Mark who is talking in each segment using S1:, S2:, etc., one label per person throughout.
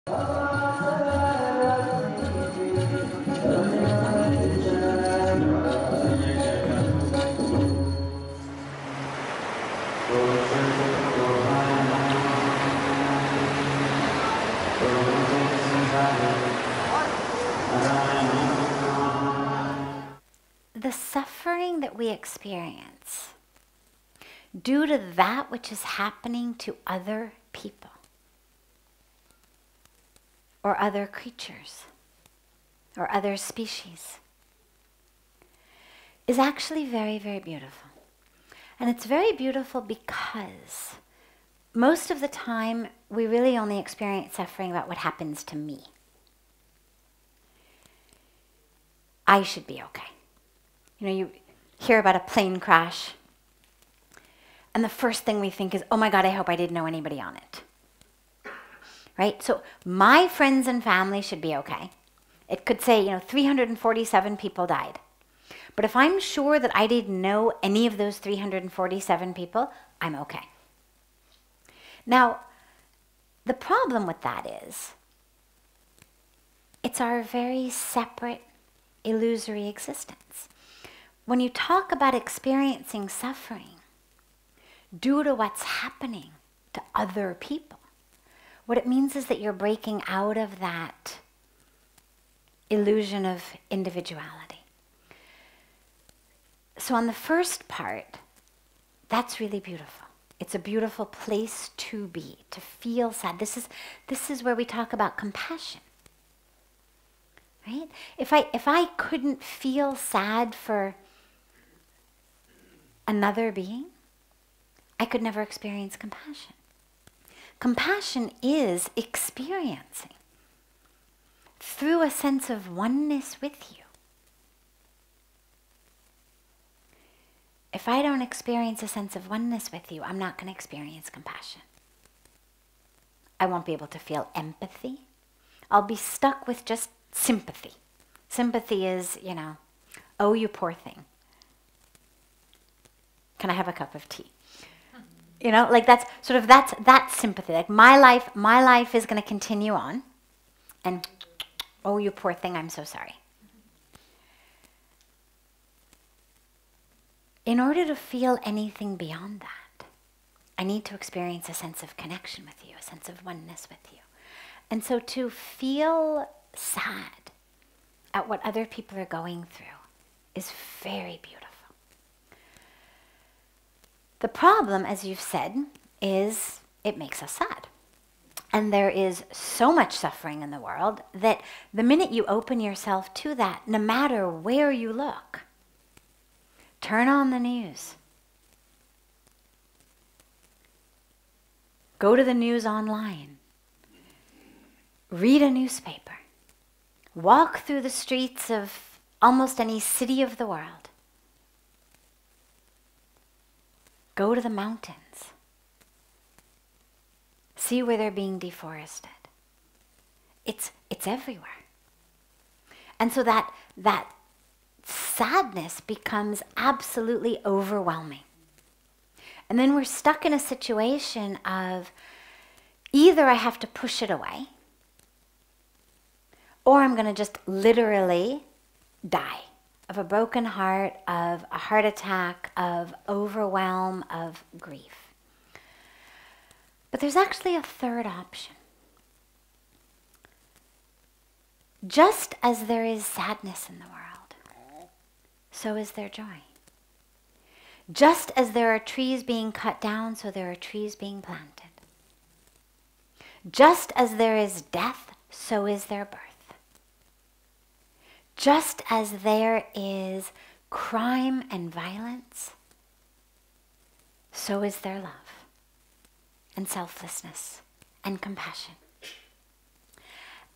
S1: The suffering that we experience due to that which is happening to other people or other creatures or other species is actually very, very beautiful. And it's very beautiful because most of the time we really only experience suffering about what happens to me. I should be okay. You know, you hear about a plane crash, and the first thing we think is, oh my God, I hope I didn't know anybody on it. Right? So my friends and family should be okay. It could say, 347 people died. But if I'm sure that I didn't know any of those 347 people, I'm okay. Now, the problem with that is, it's our very separate, illusory existence. When you talk about experiencing suffering due to what's happening to other people, what it means is that you're breaking out of that illusion of individuality. So on the first part, that's really beautiful. It's a beautiful place to be, to feel sad. This is where we talk about compassion. Right? If I couldn't feel sad for another being, I could never experience compassion. Compassion is experiencing through a sense of oneness with you. If I don't experience a sense of oneness with you, I'm not going to experience compassion. I won't be able to feel empathy. I'll be stuck with just sympathy. Sympathy is, oh, you poor thing. Can I have a cup of tea? That's sympathy. Like my life is going to continue on. And, oh, you poor thing, I'm so sorry. In order to feel anything beyond that, I need to experience a sense of connection with you, a sense of oneness with you. And so to feel sad at what other people are going through is very beautiful. The problem, as you've said, is it makes us sad. And there is so much suffering in the world that the minute you open yourself to that, no matter where you look, turn on the news. Go to the news online. Read a newspaper. Walk through the streets of almost any city of the world. Go to the mountains. See where they're being deforested. It's everywhere. And so that sadness becomes absolutely overwhelming. And then we're stuck in a situation of either I have to push it away, or I'm going to just literally die of a broken heart, of a heart attack, of overwhelm, of grief. But there's actually a third option. Just as there is sadness in the world, so is there joy. Just as there are trees being cut down, so there are trees being planted. Just as there is death, so is there birth. Just as there is crime and violence, so is there love and selflessness and compassion.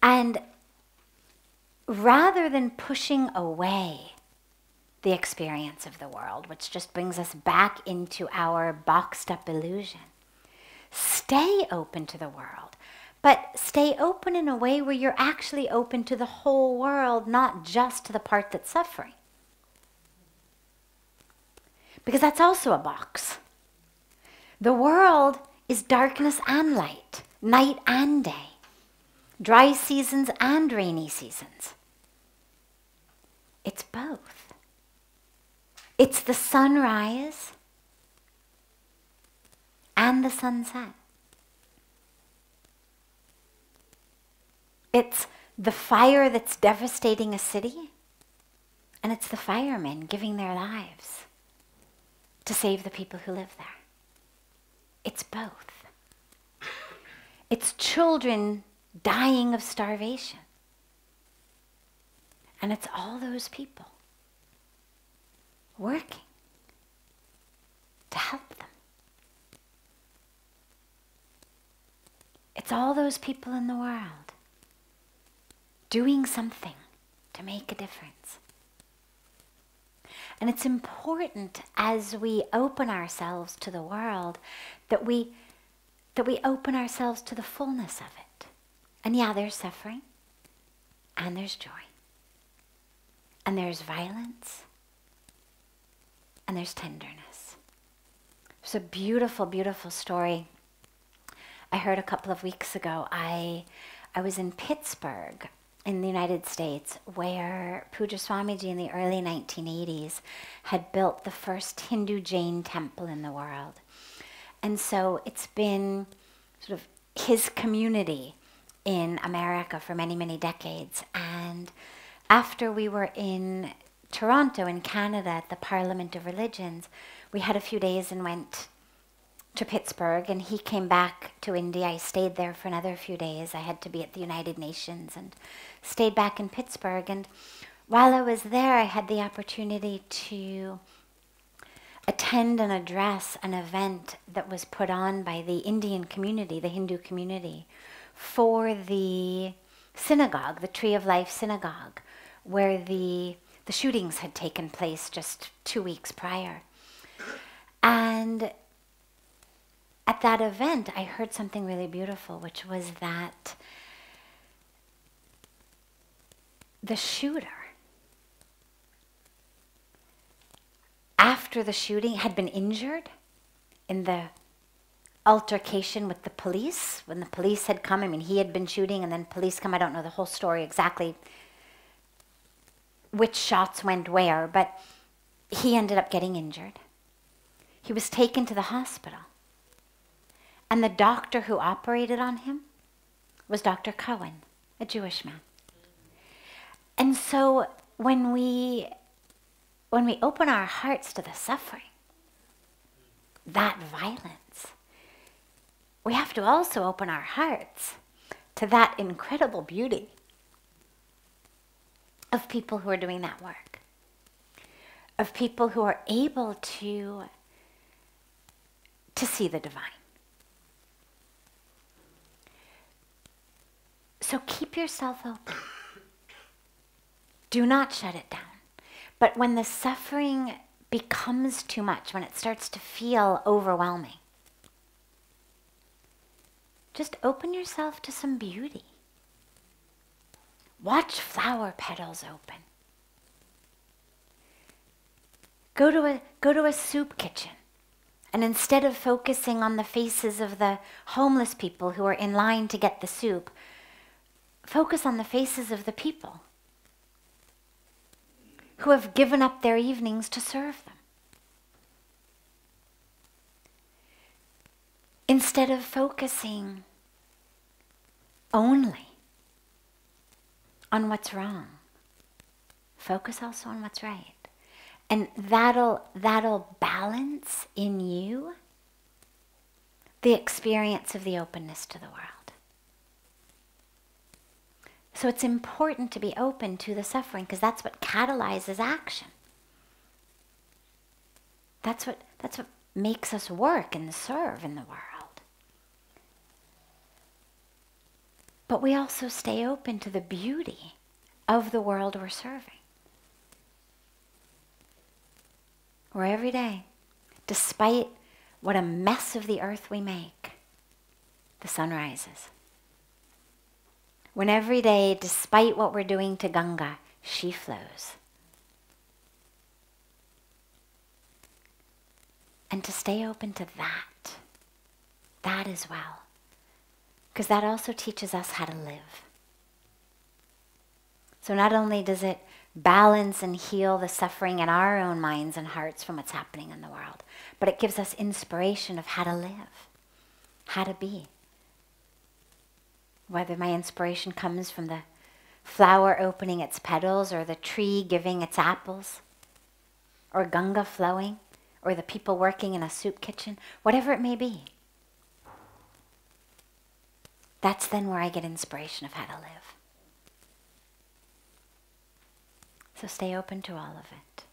S1: And rather than pushing away the experience of the world, which just brings us back into our boxed up illusion, stay open to the world. But stay open in a way where you're actually open to the whole world, not just to the part that's suffering. Because that's also a box. The world is darkness and light, night and day. dry seasons and rainy seasons. It's both. It's the sunrise and the sunset. It's the fire that's devastating a city, and it's the firemen giving their lives to save the people who live there. It's both. It's children dying of starvation. And it's all those people working to help them. It's all those people in the world doing something to make a difference. And it's important as we open ourselves to the world that we open ourselves to the fullness of it. And yeah, there's suffering, and there's joy, and there's violence, and there's tenderness. There's a beautiful, beautiful story I heard a couple of weeks ago. I was in Pittsburgh in the United States, where Pujya Swamiji in the early 1980s had built the first Hindu Jain temple in the world. And so it's been sort of his community in America for many, many decades. And after we were in Toronto in Canada at the Parliament of Religions, we had a few days and went to Pittsburgh, and he came back to India. I stayed there for another few days. I had to be at the United Nations and stayed back in Pittsburgh. And while I was there, I had the opportunity to attend and address an event that was put on by the Indian community, the Hindu community, for the synagogue, the Tree of Life synagogue, where the shootings had taken place just 2 weeks prior. And at that event, I heard something really beautiful, which was that the shooter, after the shooting, had been injured in the altercation with the police. When the police had come, I mean, he had been shooting and then police come. I don't know the whole story exactly, which shots went where, but he ended up getting injured. He was taken to the hospital. And the doctor who operated on him was Dr. Cohen, a Jewish man. And so when we open our hearts to the suffering, that violence, we have to also open our hearts to that incredible beauty of people who are doing that work, of people who are able to see the divine. So keep yourself open. Do not shut it down. But when the suffering becomes too much, when it starts to feel overwhelming, just open yourself to some beauty. Watch flower petals open. Go to a soup kitchen, and instead of focusing on the faces of the homeless people who are in line to get the soup, focus on the faces of the people who have given up their evenings to serve them. Instead of focusing only on what's wrong, focus also on what's right. And that'll balance in you the experience of the openness to the world. So it's important to be open to the suffering, because that's what catalyzes action. That's what makes us work and serve in the world. But we also stay open to the beauty of the world we're serving. Where every day, despite what a mess of the earth we make, the sun rises. When every day, despite what we're doing to Ganga, she flows. And to stay open to that as well. Because that also teaches us how to live. So not only does it balance and heal the suffering in our own minds and hearts from what's happening in the world, but it gives us inspiration of how to live, how to be. Whether my inspiration comes from the flower opening its petals, or the tree giving its apples, or Ganga flowing, or the people working in a soup kitchen, whatever it may be. That's then where I get inspiration of how to live. So stay open to all of it.